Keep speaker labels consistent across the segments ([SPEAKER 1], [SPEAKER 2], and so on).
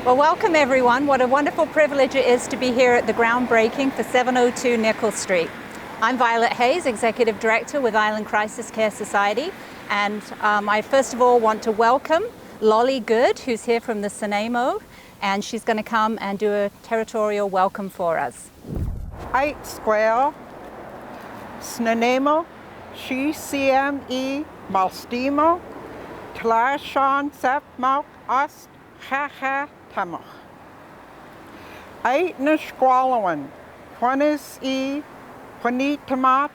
[SPEAKER 1] Well, welcome everyone. What a wonderful privilege it is to be here at the groundbreaking for 702 Nicol Street. I'm Violet Hayes, Executive Director with Island Crisis Care Society, and I first of all want to welcome Lolly Good, who's here from the Nanaimo, and she's going to come and do a territorial welcome for us.
[SPEAKER 2] Ait square, Snuneymuxw, she CME, Malstimo, Tlashan Sepmok, Ost, Haha, Tamach. Ait na squalawan, Quanis E, Quanitamat,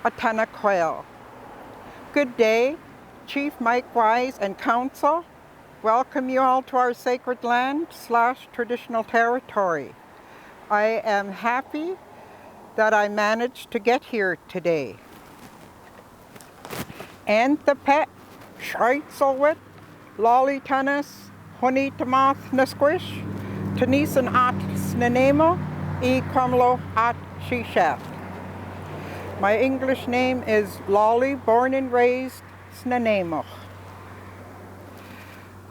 [SPEAKER 2] Atanaquel. Good day, Chief Mike Wise and Council. Welcome you all to our sacred land / traditional territory. I am happy that I managed to get here today. And the pet, Schreitzelwit, Lolly Tennis, Honey Tamath Nesquish, Tenisan at Snuneymuxw, E Comlo at Shishef. My English name is Lolly, born and raised Snuneymuxw.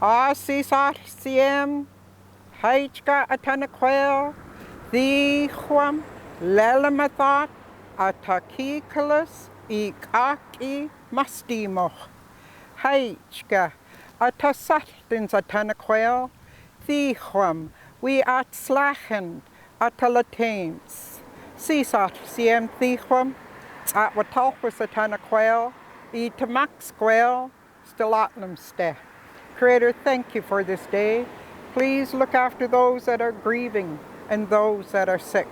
[SPEAKER 2] Sisat Siem, Haichka Atanaquel, the Huam, Lelamathot, Atakikalas, Ikaki, Mastimoch, Haichka, Atasatins Atanaquel, the Huam, we at Slachen, Atalatens, Sisat Siem, the Huam, at Watalpus Atanaquel, Itamaxquel, Stilatnumste. Creator, thank you for this day. Please look after those that are grieving and those that are sick.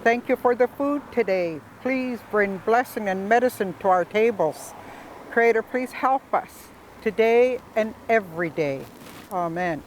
[SPEAKER 2] Thank you for the food today. Please bring blessing and medicine to our tables. Creator, please help us today and every day. Amen.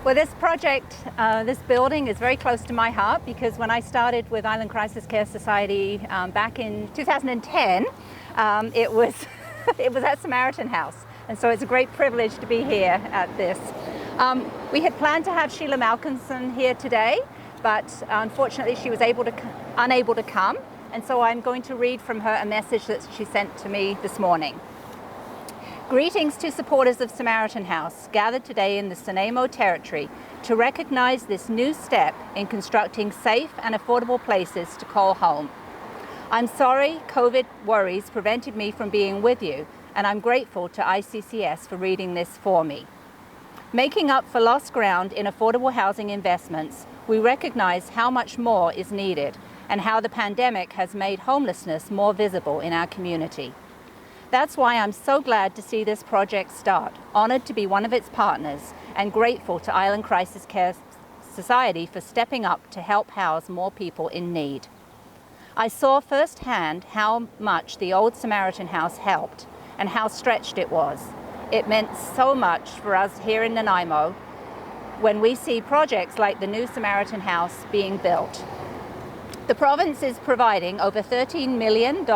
[SPEAKER 1] Well, this project, this building is very close to my heart because when I started with Island Crisis Care Society back in 2010, it was at Samaritan House. And so it's a great privilege to be here at this. We had planned to have Sheila Malkinson here today, but unfortunately she was unable to come. And so I'm going to read from her a message that she sent to me this morning. Greetings to supporters of Samaritan House, gathered today in the Nanaimo territory to recognize this new step in constructing safe and affordable places to call home. I'm sorry COVID worries prevented me from being with you, and I'm grateful to ICCS for reading this for me. Making up for lost ground in affordable housing investments, we recognize how much more is needed and how the pandemic has made homelessness more visible in our community. That's why I'm so glad to see this project start, honored to be one of its partners, and grateful to Island Crisis Care Society for stepping up to help house more people in need. I saw firsthand how much the old Samaritan house helped and how stretched it was. It meant so much for us here in Nanaimo when we see projects like the new Samaritan house being built. The province is providing over $13 million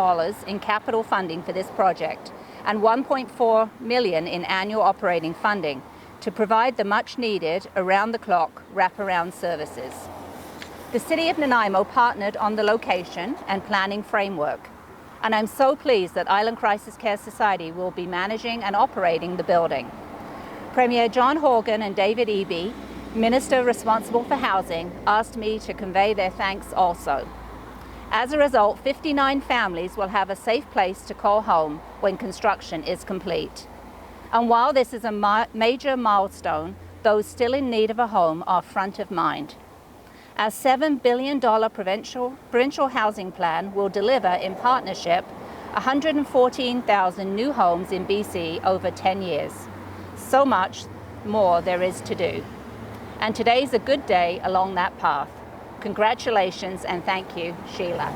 [SPEAKER 1] in capital funding for this project and $1.4 million in annual operating funding to provide the much needed around-the-clock wraparound services. The City of Nanaimo partnered on the location and planning framework, and I'm so pleased that Island Crisis Care Society will be managing and operating the building. Premier John Horgan and David Eby, Minister responsible for housing, asked me to convey their thanks also. As a result, 59 families will have a safe place to call home when construction is complete. And while this is a major milestone, those still in need of a home are front of mind. Our $7 billion provincial housing plan will deliver, in partnership, 114,000 new homes in BC over 10 years. So much more there is to do. And today's a good day along that path. Congratulations and thank you, Sheila.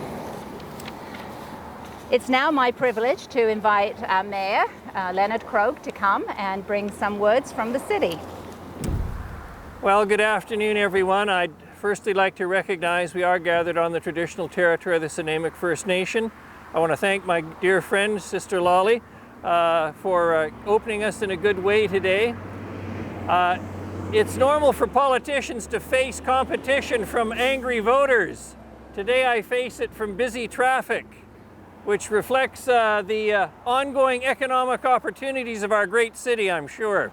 [SPEAKER 1] It's now my privilege to invite our Mayor, Leonard Krog, to come and bring some words from the city.
[SPEAKER 3] Well, good afternoon, everyone. I'd firstly like to recognize we are gathered on the traditional territory of the Snuneymuxw First Nation. I want to thank my dear friend, Sister Lolly, for opening us in a good way today. It's normal for politicians to face competition from angry voters. Today I face it from busy traffic, which reflects the ongoing economic opportunities of our great city, I'm sure.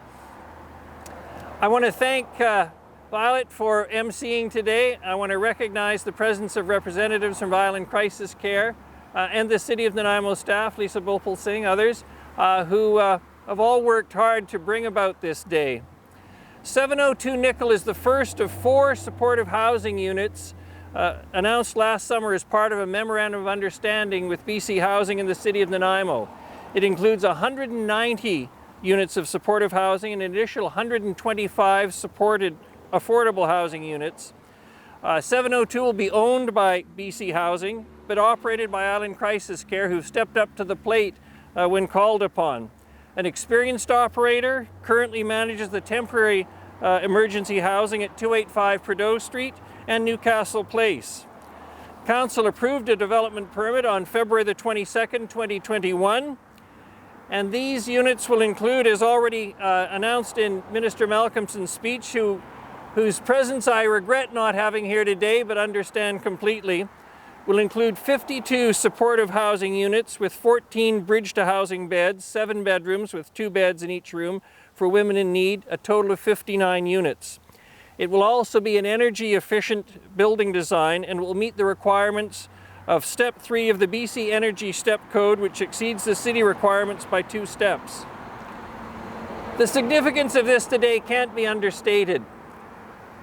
[SPEAKER 3] I want to thank Violet for emceeing today. I want to recognize the presence of representatives from Island Crisis Care and the City of Nanaimo staff, Lisa Bopal Singh, others, who have all worked hard to bring about this day. 702 Nicol is the first of 4 supportive housing units announced last summer as part of a memorandum of understanding with BC Housing and the City of Nanaimo. It includes 190 units of supportive housing and an additional 125 supported affordable housing units. 702 will be owned by BC Housing, but operated by Island Crisis Care, who've stepped up to the plate when called upon. An experienced operator currently manages the temporary emergency housing at 285 Prideaux Street and Newcastle Place. Council approved a development permit on February the 22nd, 2021, and these units will include, as already announced in Minister Malcolmson's speech, whose presence I regret not having here today but understand completely, will include 52 supportive housing units with 14 bridge-to-housing beds, 7 bedrooms with 2 beds in each room for women in need, a total of 59 units. It will also be an energy-efficient building design and will meet the requirements of Step 3 of the BC Energy Step Code, which exceeds the city requirements by 2 steps. The significance of this today can't be understated.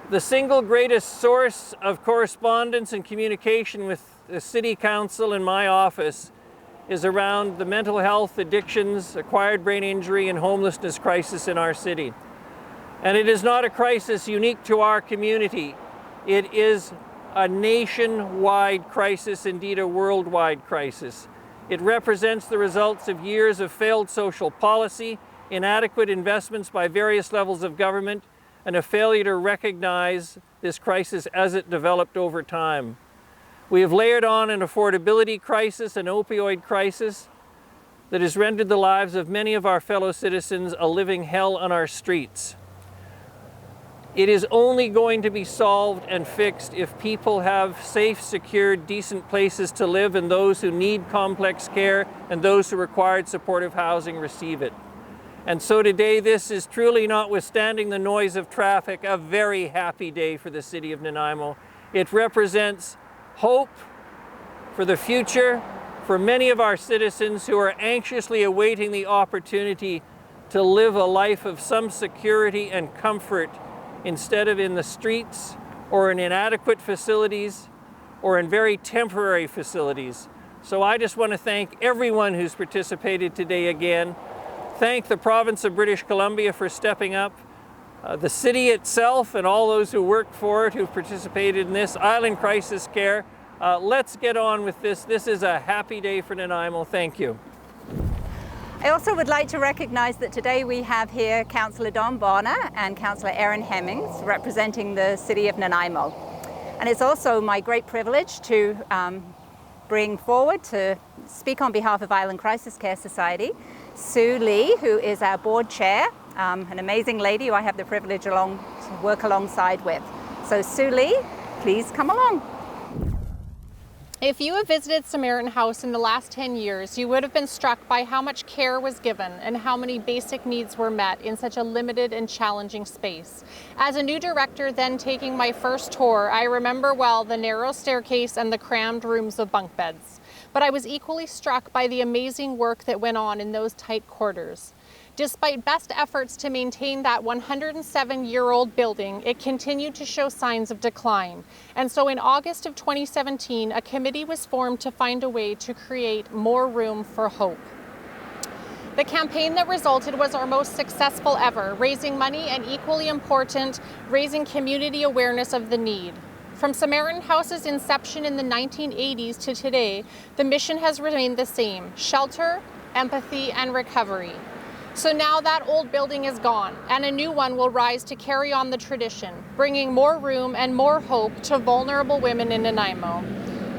[SPEAKER 3] The single greatest source of correspondence and communication with the City Council and my office is around the mental health, addictions, acquired brain injury, and homelessness crisis in our city. And it is not a crisis unique to our community. It is a nationwide crisis, indeed a worldwide crisis. It represents the results of years of failed social policy, inadequate investments by various levels of government, and a failure to recognize this crisis as it developed over time. We have layered on an affordability crisis, an opioid crisis that has rendered the lives of many of our fellow citizens a living hell on our streets. It is only going to be solved and fixed if people have safe, secure, decent places to live, and those who need complex care and those who require supportive housing receive it. And so today, this is truly, notwithstanding the noise of traffic, a very happy day for the City of Nanaimo. It represents hope for the future for many of our citizens who are anxiously awaiting the opportunity to live a life of some security and comfort instead of in the streets or in inadequate facilities or in very temporary facilities. So I just want to thank everyone who's participated today again. Thank the province of British Columbia for stepping up, the city itself and all those who work for it who've participated in this, Island Crisis Care, Let's get on with this. This is a happy day for Nanaimo. Thank you.
[SPEAKER 1] I also would like to recognize that today we have here Councillor Don Bonner and Councillor Erin Hemmings representing the City of Nanaimo. And it's also my great privilege to bring forward to speak on behalf of Island Crisis Care Society, Sue Lee, who is our board chair, an amazing lady who I have the privilege to work alongside with. So Sue Lee, please come along.
[SPEAKER 4] If you have visited Samaritan House in the last 10 years, you would have been struck by how much care was given and how many basic needs were met in such a limited and challenging space. As a new director then taking my first tour, I remember well the narrow staircase and the crammed rooms of bunk beds. But I was equally struck by the amazing work that went on in those tight quarters. Despite best efforts to maintain that 107-year-old building, it continued to show signs of decline. And so in August of 2017, a committee was formed to find a way to create more room for hope. The campaign that resulted was our most successful ever, raising money and, equally important, raising community awareness of the need. From Samaritan House's inception in the 1980s to today, the mission has remained the same: shelter, empathy, and recovery. So now that old building is gone, and a new one will rise to carry on the tradition, bringing more room and more hope to vulnerable women in Nanaimo.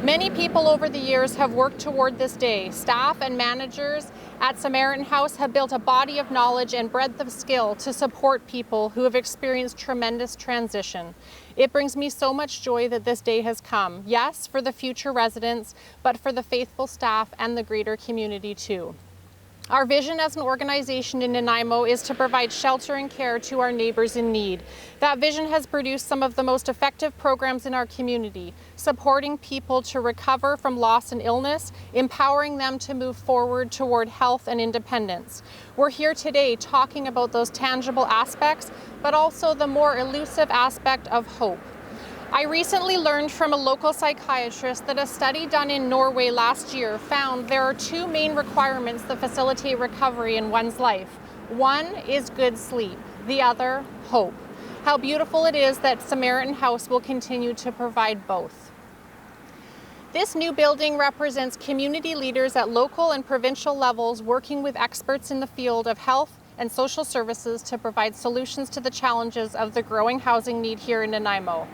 [SPEAKER 4] Many people over the years have worked toward this day. Staff and managers at Samaritan House have built a body of knowledge and breadth of skill to support people who have experienced tremendous transition. It brings me so much joy that this day has come. Yes, for the future residents, but for the faithful staff and the greater community too. Our vision as an organization in Nanaimo is to provide shelter and care to our neighbors in need. That vision has produced some of the most effective programs in our community, supporting people to recover from loss and illness, empowering them to move forward toward health and independence. We're here today talking about those tangible aspects, but also the more elusive aspect of hope. I recently learned from a local psychiatrist that a study done in Norway last year found there are two main requirements that facilitate recovery in one's life. One is good sleep, the other, hope. How beautiful it is that Samaritan House will continue to provide both. This new building represents community leaders at local and provincial levels working with experts in the field of health and social services to provide solutions to the challenges of the growing housing need here in Nanaimo.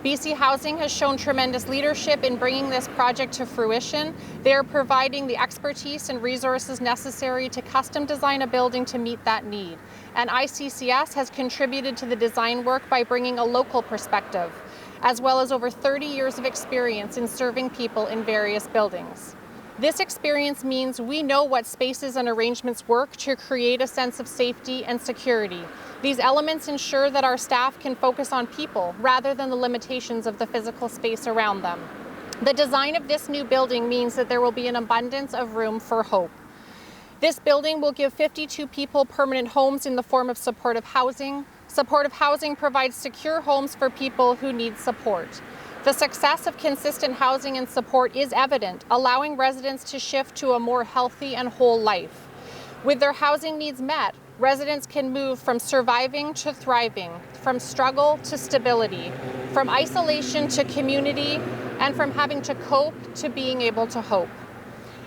[SPEAKER 4] BC Housing has shown tremendous leadership in bringing this project to fruition. They are providing the expertise and resources necessary to custom design a building to meet that need. And ICCS has contributed to the design work by bringing a local perspective, as well as over 30 years of experience in serving people in various buildings. This experience means we know what spaces and arrangements work to create a sense of safety and security. These elements ensure that our staff can focus on people rather than the limitations of the physical space around them. The design of this new building means that there will be an abundance of room for hope. This building will give 52 people permanent homes in the form of supportive housing. Supportive housing provides secure homes for people who need support. The success of consistent housing and support is evident, allowing residents to shift to a more healthy and whole life. With their housing needs met, residents can move from surviving to thriving, from struggle to stability, from isolation to community, and from having to cope to being able to hope.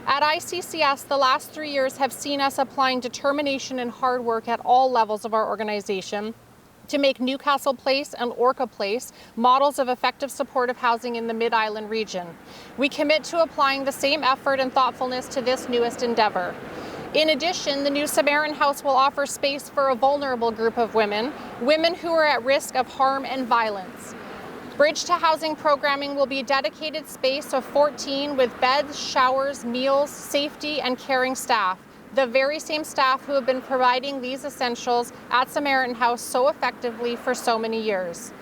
[SPEAKER 4] At ICCS, the last 3 years have seen us applying determination and hard work at all levels of our organization to make Newcastle Place and Orca Place models of effective supportive housing in the Mid-Island region. We commit to applying the same effort and thoughtfulness to this newest endeavor. In addition, the new Samaritan House will offer space for a vulnerable group of women who are at risk of harm and violence. Bridge to Housing programming will be a dedicated space of 14 with beds, showers, meals, safety, and caring staff. The very same staff who have been providing these essentials at Samaritan House so effectively for so many years.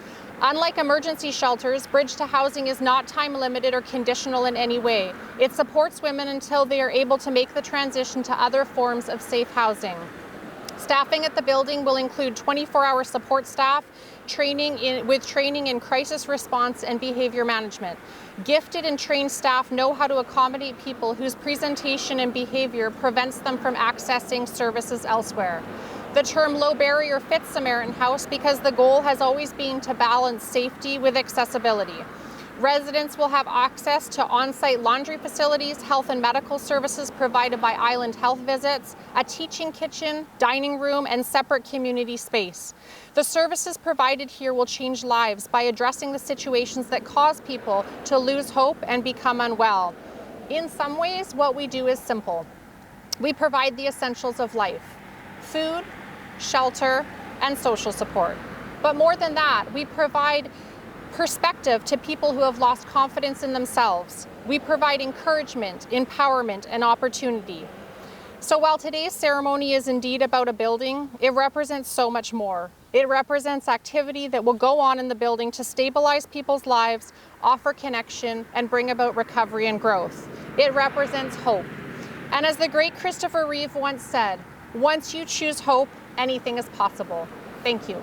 [SPEAKER 4] Unlike emergency shelters, Bridge to Housing is not time limited or conditional in any way. It supports women until they are able to make the transition to other forms of safe housing. Staffing at the building will include 24-hour support staff, training in crisis response and behavior management. Gifted and trained staff know how to accommodate people whose presentation and behavior prevents them from accessing services elsewhere. The term low barrier fits Samaritan House because the goal has always been to balance safety with accessibility. Residents will have access to on-site laundry facilities, health and medical services provided by Island Health Visits, a teaching kitchen, dining room, and separate community space. The services provided here will change lives by addressing the situations that cause people to lose hope and become unwell. In some ways, what we do is simple. We provide the essentials of life: food, shelter, and social support. But more than that, we provide perspective to people who have lost confidence in themselves. We provide encouragement, empowerment, and opportunity. So while today's ceremony is indeed about a building, it represents so much more. It represents activity that will go on in the building to stabilize people's lives, offer connection, and bring about recovery and growth. It represents hope. And as the great Christopher Reeve once said, once you choose hope, anything is possible. Thank you.